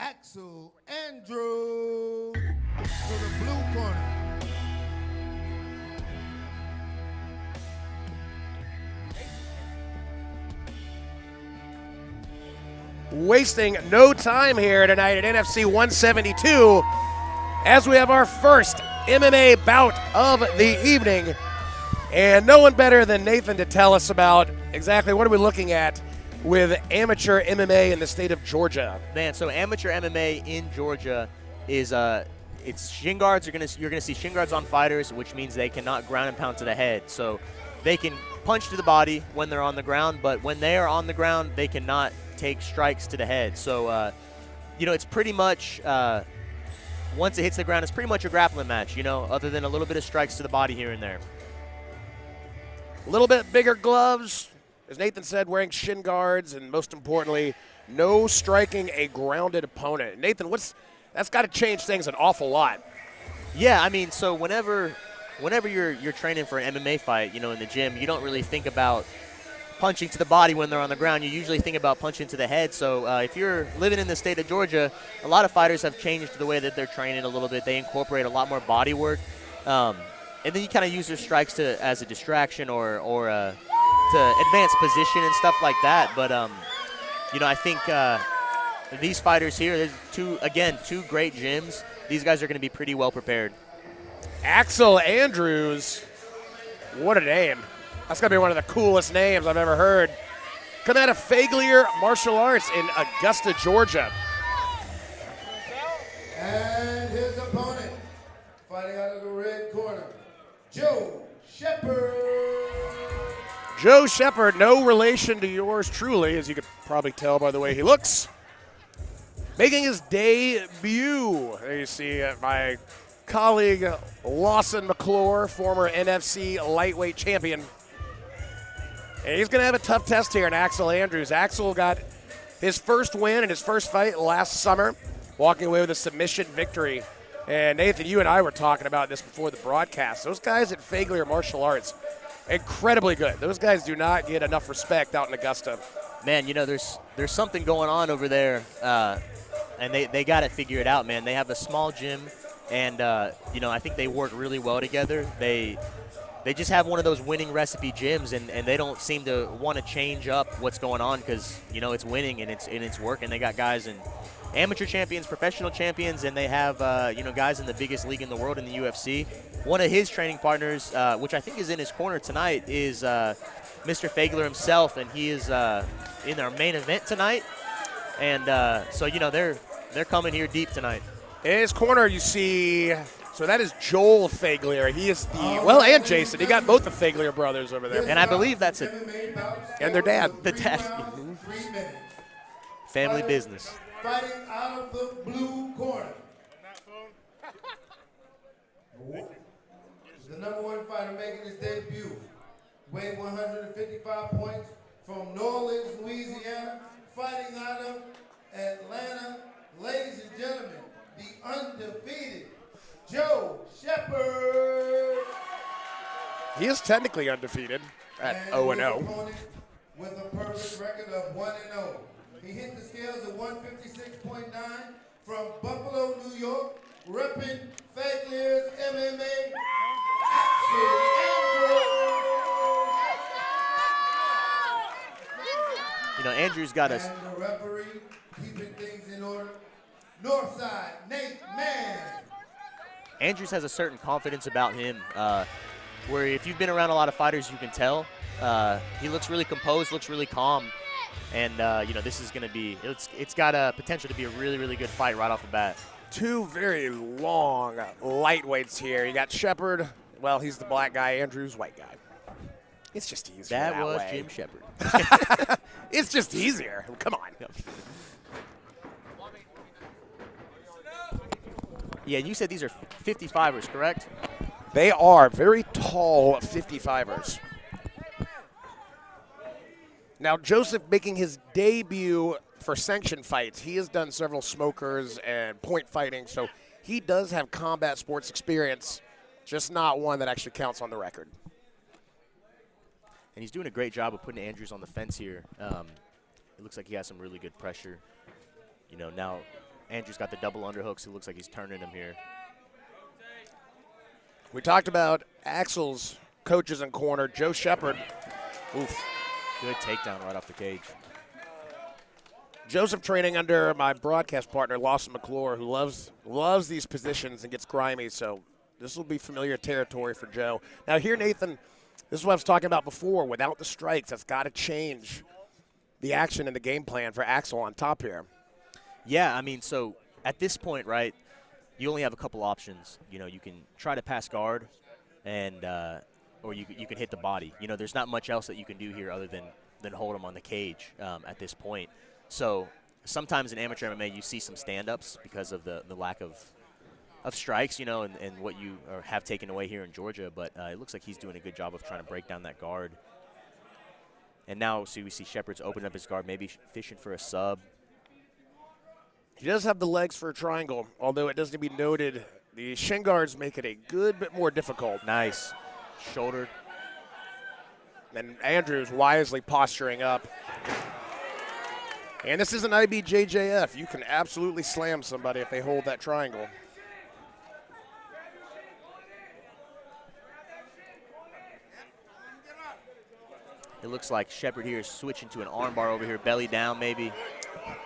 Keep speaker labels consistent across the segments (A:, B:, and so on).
A: Axel Andrews to the blue corner.
B: Wasting no time here tonight at NFC 172 as we have our first MMA bout of the evening. And no one better than Nathan to tell us about exactly what are we looking at with amateur MMA in the state of Georgia.
C: Man, so amateur MMA in Georgia is it's shin guards. You're gonna see shin guards on fighters, which means they cannot ground and pound to the head. So they can punch to the body when they're on the ground, but when they are on the ground, they cannot take strikes to the head. So it's pretty much once it hits the ground, it's pretty much a grappling match. Other than a little bit of strikes to the body here and there.
B: A little bit bigger gloves, as Nathan said, wearing shin guards, and most importantly, no striking a grounded opponent. Nathan, that's got to change things an awful lot.
C: Yeah, I mean, so whenever you're training for an MMA fight, in the gym, you don't really think about punching to the body when they're on the ground. You usually think about punching to the head. So if you're living in the state of Georgia, a lot of fighters have changed the way that they're training a little bit. They incorporate a lot more body work. And then you kind of use your strikes as a distraction or to advance position and stuff like that. But, I think these fighters here, there's two great gyms. These guys are going to be pretty well prepared.
B: Axel Andrews, what a name. That's going to be one of the coolest names I've ever heard. Come out of Faglier Martial Arts in Augusta, Georgia.
A: And his opponent, fighting out of the red corner, Joe Shepard.
B: Joe Shepard, no relation to yours truly, as you could probably tell by the way he looks. Making his debut. There you see my colleague Lawson McClure, former NFC lightweight champion. And he's going to have a tough test here in Axel Andrews. Axel got his first win in his first fight last summer, walking away with a submission victory. And Nathan, you and I were talking about this before the broadcast. Those guys at Faglier Martial Arts, incredibly good. Those guys do not get enough respect out in Augusta.
C: Man, there's something going on over there, and they got it figured out, man. They have a small gym, and I think they work really well together. They just have one of those winning recipe gyms, and they don't seem to want to change up what's going on because it's winning and it's working. They got guys in amateur champions, professional champions, and they have guys in the biggest league in the world in the UFC. One of his training partners, which I think is in his corner tonight, is Mr. Faglier himself, and he is in our main event tonight. And so they're coming here deep tonight.
B: In his corner, you see. So that is Joel Faglier. He is and Jason. He got both the Faglier brothers over there.
C: And I believe that's it.
B: And their dad.
C: The dad. Family business.
A: Fighting out of the blue corner. The number one fighter making his debut. Weighing 155 points from New Orleans, Louisiana. Fighting out of Atlanta. Ladies and gentlemen, the undefeated Joe Shepard.
B: He is technically undefeated at 0-0.
A: With a perfect record of 1-0. He hit the scales at 156.9 from Buffalo, New York, repping Faglier's MMA.
C: Andrew's got us.
A: And the referee keeping things in order. Northside, Nate Mann.
C: Andrews has a certain confidence about him where if you've been around a lot of fighters, you can tell. He looks really composed, looks really calm. And, this is going to be – it's got a potential to be a really, really good fight right off the bat.
B: Two very long lightweights here. You got Shepard. Well, he's the black guy. Andrews, white guy. It's just easier that
C: was
B: way.
C: Jim Shepard.
B: It's just easier. Come on.
C: Yeah, you said these are 55ers, correct?
B: They are very tall 55ers. Now, Joseph making his debut for sanctioned fights. He has done several smokers and point fighting, so he does have combat sports experience, just not one that actually counts on the record.
C: And he's doing a great job of putting Andrews on the fence here. It looks like he has some really good pressure. Now Andrew's got the double underhooks. It looks like he's turning him here.
B: We talked about Axel's coaches in corner. Joe Shepard. Oof.
C: Good takedown right off the cage.
B: Joseph training under my broadcast partner, Lawson McClure, who loves these positions and gets grimy, so this will be familiar territory for Joe. Now here, Nathan, this is what I was talking about before. Without the strikes, that's got to change the action and the game plan for Axel on top here.
C: Yeah, I mean, so at this point, right, you only have a couple options. You know, you can try to pass guard, and or you can hit the body. You know, there's not much else that you can do here other than hold him on the cage at this point. So sometimes in amateur MMA you see some stand-ups because of the lack of strikes, you know, and what you have taken away here in Georgia. But it looks like he's doing a good job of trying to break down that guard. And now we see Shepard's opening up his guard, maybe fishing for a sub.
B: He does have the legs for a triangle, although it does need to be noted the shin guards make it a good bit more difficult.
C: Nice. Shoulder.
B: And Andrews wisely posturing up. And this is an IBJJF. You can absolutely slam somebody if they hold that triangle.
C: It looks like Shepard here is switching to an armbar over here, belly down maybe.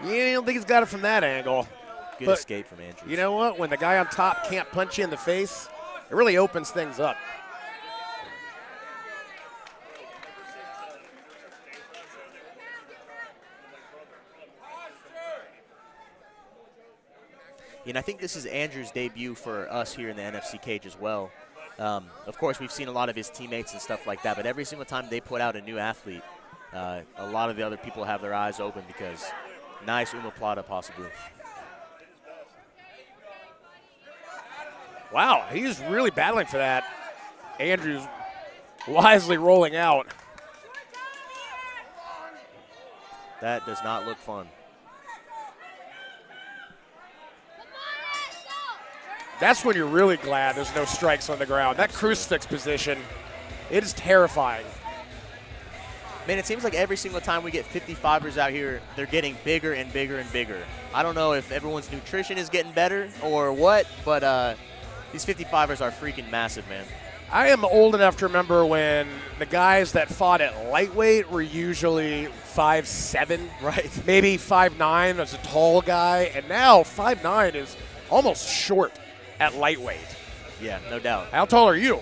B: Yeah, I don't think he's got it from that angle.
C: Good escape from Andrews.
B: You know what? When the guy on top can't punch you in the face, it really opens things up.
C: And I think this is Andrew's debut for us here in the NFC cage as well. Of course, we've seen a lot of his teammates and stuff like that, but every single time they put out a new athlete, a lot of the other people have their eyes open because nice omoplata possibly.
B: Wow, he's really battling for that. Andrews wisely rolling out.
C: That does not look fun.
B: That's when you're really glad there's no strikes on the ground. That crucifix position, it is terrifying.
C: Man, it seems like every single time we get 55ers out here, they're getting bigger and bigger and bigger. I don't know if everyone's nutrition is getting better or what, but these 55ers are freaking massive, man.
B: I am old enough to remember when the guys that fought at lightweight were usually 5'7",
C: right?
B: Maybe 5'9", as a tall guy, and now 5'9" is almost short at lightweight.
C: Yeah, no doubt.
B: How tall are you?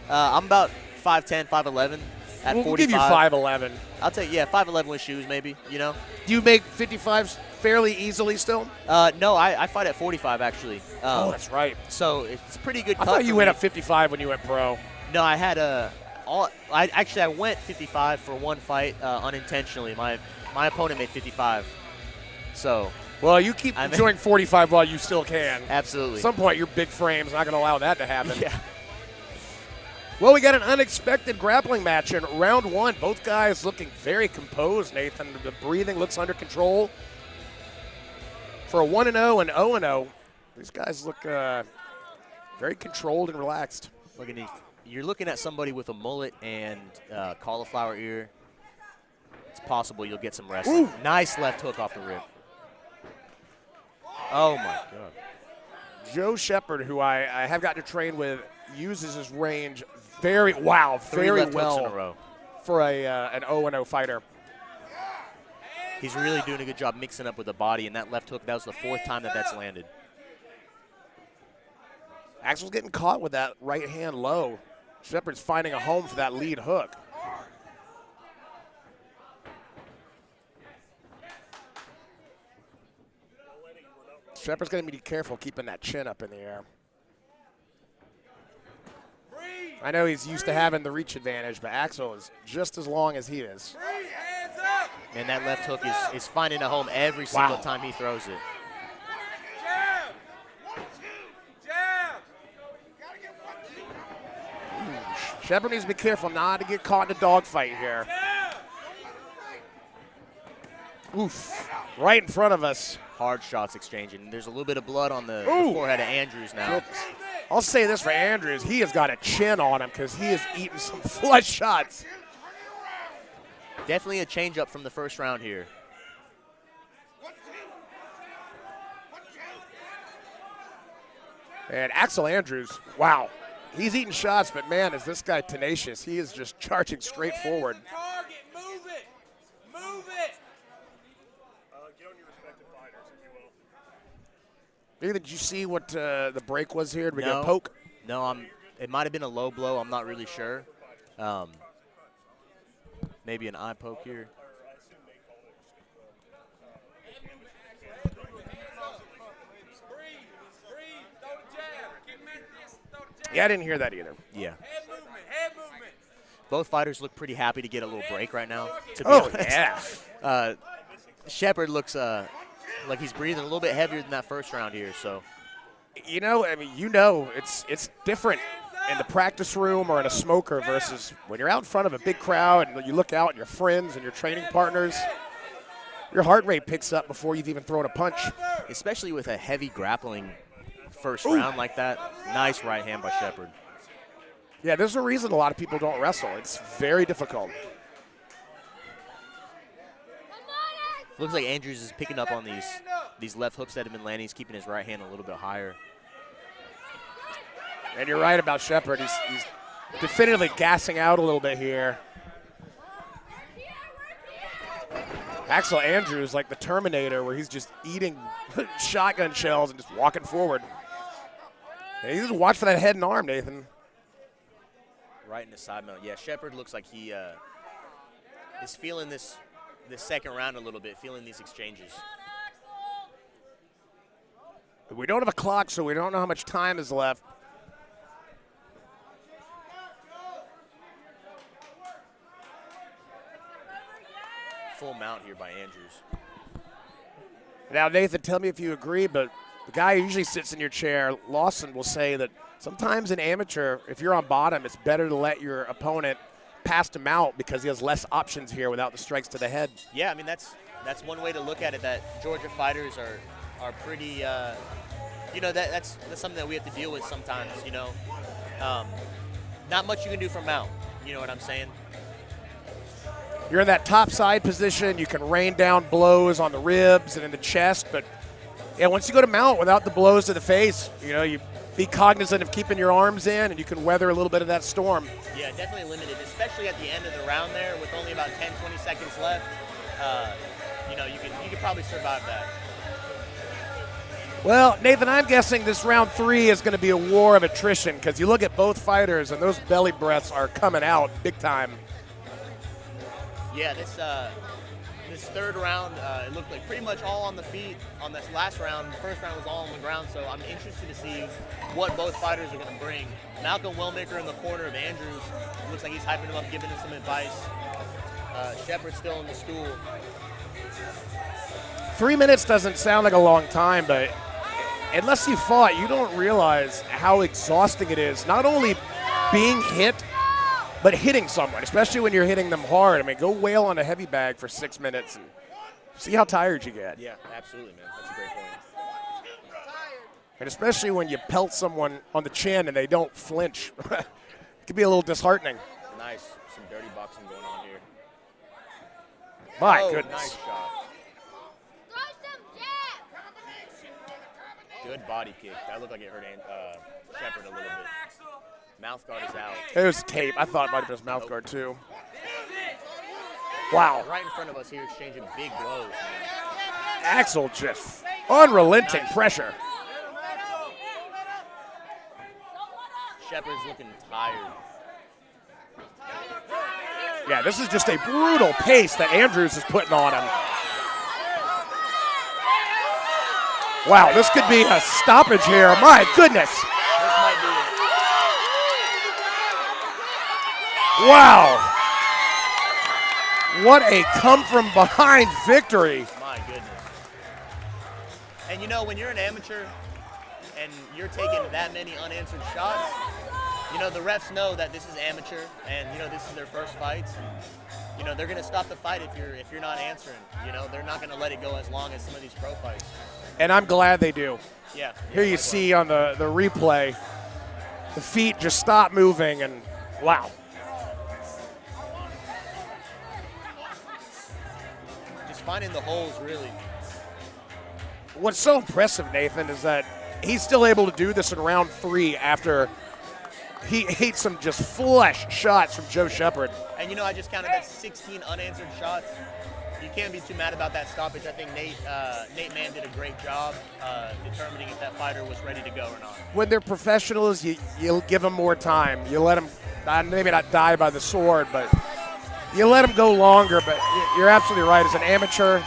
C: I'm about 5'10", 5'11". At
B: we'll
C: 45.
B: give you 5'11".
C: I'll take, 5'11" with shoes maybe, you know.
B: Do you make 55s fairly easily still?
C: No, I fight at 45 actually.
B: Oh, that's right.
C: So it's pretty good.
B: I thought you went up 55 when you went pro.
C: No, I had I went 55 for one fight unintentionally. My opponent made 55. So.
B: Well, you keep enjoying 45 while you still can.
C: Absolutely.
B: At some point, your big frame's not going to allow that to happen.
C: Yeah.
B: Well, we got an unexpected grappling match in round one. Both guys looking very composed, Nathan. The breathing looks under control. For a 1-0 and 0-0, these guys look very controlled and relaxed.
C: You're looking at somebody with a mullet and cauliflower ear. It's possible you'll get some wrestling. Ooh. Nice left hook off the rib. Oh, my God.
B: Joe Shepard, who I have gotten to train with, uses his range very well for an 0-0 fighter.
C: He's really doing a good job mixing up with the body, and that left hook, that was the fourth time that's landed.
B: Axel's getting caught with that right hand low. Shepard's finding a home for that lead hook. Shepard's going to be careful keeping that chin up in the air. I know he's used to having the reach advantage, but Axel is just as long as he is.
C: And that left hook is finding a home every single time he throws it.
B: Shepard needs to be careful not to get caught in a dogfight here. Oof. Right in front of us.
C: Hard shots exchanging. There's a little bit of blood on the forehead of Andrews now.
B: I'll say this for Andrews. He has got a chin on him because he is eating some flush shots.
C: Definitely a change-up from the first round here.
B: And Axel Andrews, wow. He's eating shots, but man, is this guy tenacious. He is just charging straight forward.
D: Target, move it. Move it.
E: Get on your respective fighters, if you will.
B: Either did you see what the break was here? Did we get
C: No.
B: a poke?
C: No, it might have been a low blow. I'm not really sure. Maybe an eye poke here.
B: Yeah, I didn't hear that either.
C: Yeah.
D: Head movement.
C: Both fighters look pretty happy to get a little break right now, to be
B: Oh,
C: honest.
B: yeah.
C: Shepard looks like he's breathing a little bit heavier than that first round here. So,
B: You know, it's different in the practice room or in a smoker versus when you're out in front of a big crowd and you look out and your friends and your training partners, your heart rate picks up before you've even thrown a punch.
C: especially with a heavy grappling first round like that, nice right hand by Shepard.
B: Yeah, there's a reason a lot of people don't wrestle. It's very difficult.
C: Looks like Andrews is picking up on these left hooks that have been landing. He's keeping his right hand a little bit higher.
B: And you're right about Shepard. He's definitively gassing out a little bit here. Axel Andrews, like the Terminator, where he's just eating shotgun shells and just walking forward. And you just watch for that head and arm, Nathan.
C: Right in the side mount. Yeah, Shepard looks like he is feeling this second round a little bit, feeling these exchanges.
B: We don't have a clock, so we don't know how much time is left.
C: Full mount here by Andrews.
B: Now, Nathan, tell me if you agree, but the guy who usually sits in your chair, Lawson, will say that sometimes in amateur, if you're on bottom, it's better to let your opponent pass him out because he has less options here without the strikes to the head.
C: Yeah, I mean that's one way to look at it. That Georgia fighters are pretty. That's something that we have to deal with sometimes. Not much you can do from mount. You know what I'm saying?
B: You're in that top side position. You can rain down blows on the ribs and in the chest. But, yeah, once you go to mount without the blows to the face, you be cognizant of keeping your arms in, and you can weather a little bit of that storm.
C: Yeah, definitely limited, especially at the end of the round there with only about 10, 20 seconds left. You can probably survive that.
B: Well, Nathan, I'm guessing this round 3 is going to be a war of attrition because you look at both fighters, and those belly breaths are coming out big time.
C: Yeah, this third round, it looked like pretty much all on the feet. On this last round, the first round was all on the ground, so I'm interested to see what both fighters are going to bring. Malcolm Wellmaker in the corner of Andrews. Looks like he's hyping him up, giving him some advice. Shepard still on the stool.
B: 3 minutes doesn't sound like a long time, but unless you fought, you don't realize how exhausting it is. Not only being hit, but hitting someone, especially when you're hitting them hard. I mean, go wail on a heavy bag for 6 minutes and see how tired you get.
C: Yeah, absolutely, man. That's a great point.
B: And especially when you pelt someone on the chin and they don't flinch. It could be a little disheartening.
C: Nice. Some dirty boxing going on here.
B: My goodness.
C: Nice shot. Good body kick. That looked like it hurt Shepard a little bit. Mouth guard is out.
B: It was tape. I thought it might have been his mouth guard, too. Wow.
C: Right in front of us here, exchanging big blows.
B: Axel just unrelenting pressure.
C: Shepard's looking tired.
B: Yeah, this is just a brutal pace that Andrews is putting on him. Wow, this could be a stoppage here. My goodness.
C: This might be it.
B: Wow. What a come-from-behind victory.
C: My goodness. And when you're an amateur and you're taking that many unanswered shots, the refs know that this is amateur and, this is their first fights. And, they're going to stop the fight if you're not answering. They're not going to let it go as long as some of these pro fights.
B: And I'm glad they do.
C: Yeah.
B: Here you see on the replay, the feet just stop moving, and wow.
C: Just finding the holes, really.
B: What's so impressive, Nathan, is that he's still able to do this in round 3 after he ate some just flesh shots from Joe Shepard.
C: And I just counted that 16 unanswered shots. You can't be too mad about that stoppage. I think Nate Mann did a great job determining if that fighter was ready to go or not.
B: When they're professionals, you give them more time. You let them maybe not die by the sword, but you let them go longer. But you're absolutely right. As an amateur,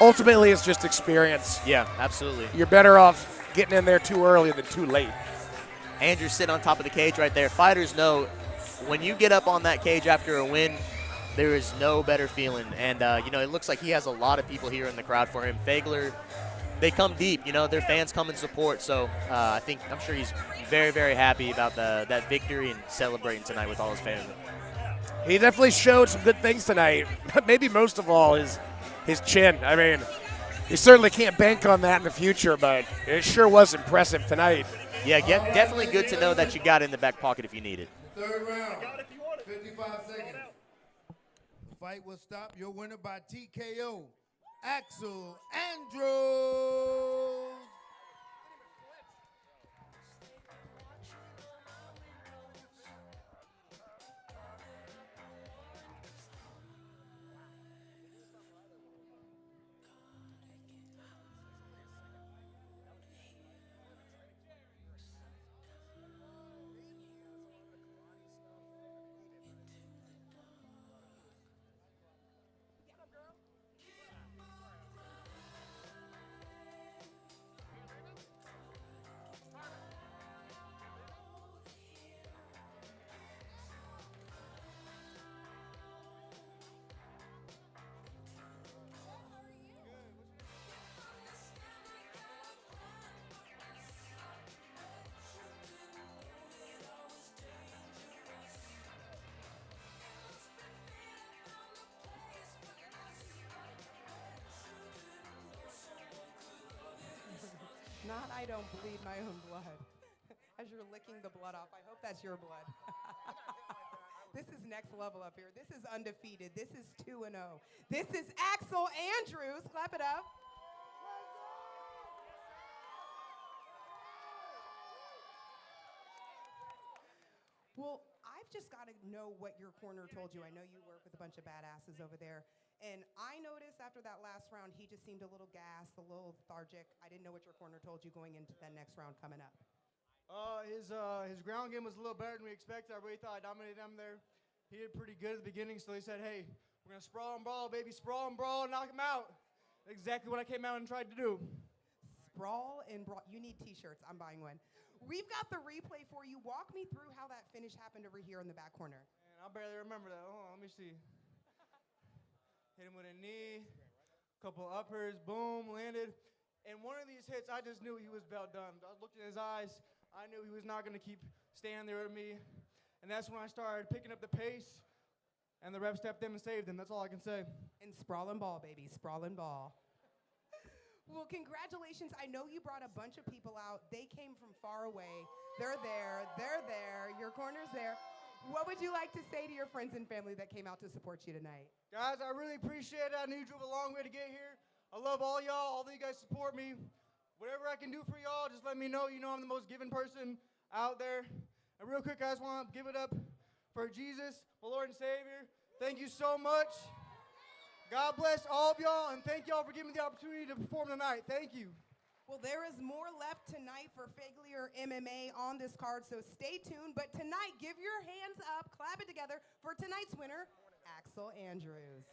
B: ultimately it's just experience.
C: Yeah, absolutely.
B: You're better off getting in there too early than too late.
C: Andrew's sitting on top of the cage right there. Fighters know when you get up on that cage after a win, there is no better feeling. And, it looks like he has a lot of people here in the crowd for him. Fagler, they come deep. Their fans come and support. So I'm sure he's very, very happy about that victory and celebrating tonight with all his family.
B: He definitely showed some good things tonight. Maybe most of all his chin. I mean, he certainly can't bank on that in the future, but it sure was impressive tonight.
C: Yeah, definitely good to know that you got it in the back pocket if you need it.
A: Third round, 55 seconds. The fight will stop. Your winner by TKO, Axel Andrews.
F: Not I don't bleed my own blood. As you're licking the blood off, I hope that's your blood. This is next level up here. This is undefeated. This is 2-0. This is Axel Andrews. Clap it up. Well, I've just got to know what your corner told you. I know you work with a bunch of badasses over there. And I noticed after that last round, he just seemed a little gassed, a little lethargic. I didn't know what your corner told you going into that next round coming up.
G: His ground game was a little better than we expected. I really thought I dominated him there. He did pretty good at the beginning, so he said, hey, we're going to sprawl and brawl, baby. Sprawl and brawl, knock him out. Exactly what I came out and tried to do.
F: Sprawl and brawl. You need T-shirts. I'm buying one. We've got the replay for you. Walk me through how that finish happened over here in the back corner.
G: Man, I barely remember that. Hold on, let me see. Hit him with a knee, couple uppers, boom, landed. And one of these hits, I just knew he was about done. I looked in his eyes. I knew he was not going to keep standing there with me. And that's when I started picking up the pace, and the ref stepped in and saved him. That's all I can say.
F: And sprawl and ball, baby. Sprawl and ball. Well, congratulations. I know you brought a bunch of people out. They came from far away. They're there. They're there. Your corner's there. What would you like to say to your friends and family that came out to support you tonight?
G: Guys, I really appreciate it. I knew you drove a long way to get here. I love all y'all. All of you guys support me. Whatever I can do for y'all, just let me know. You know I'm the most giving person out there. And real quick, I just want to give it up for Jesus, my Lord and Savior. Thank you so much. God bless all of y'all, and thank y'all for giving me the opportunity to perform tonight. Thank you.
F: Well, there is more left tonight for Fagler MMA on this card, so stay tuned. But tonight, give your hands up, clap it together for tonight's winner, Axel Andrews.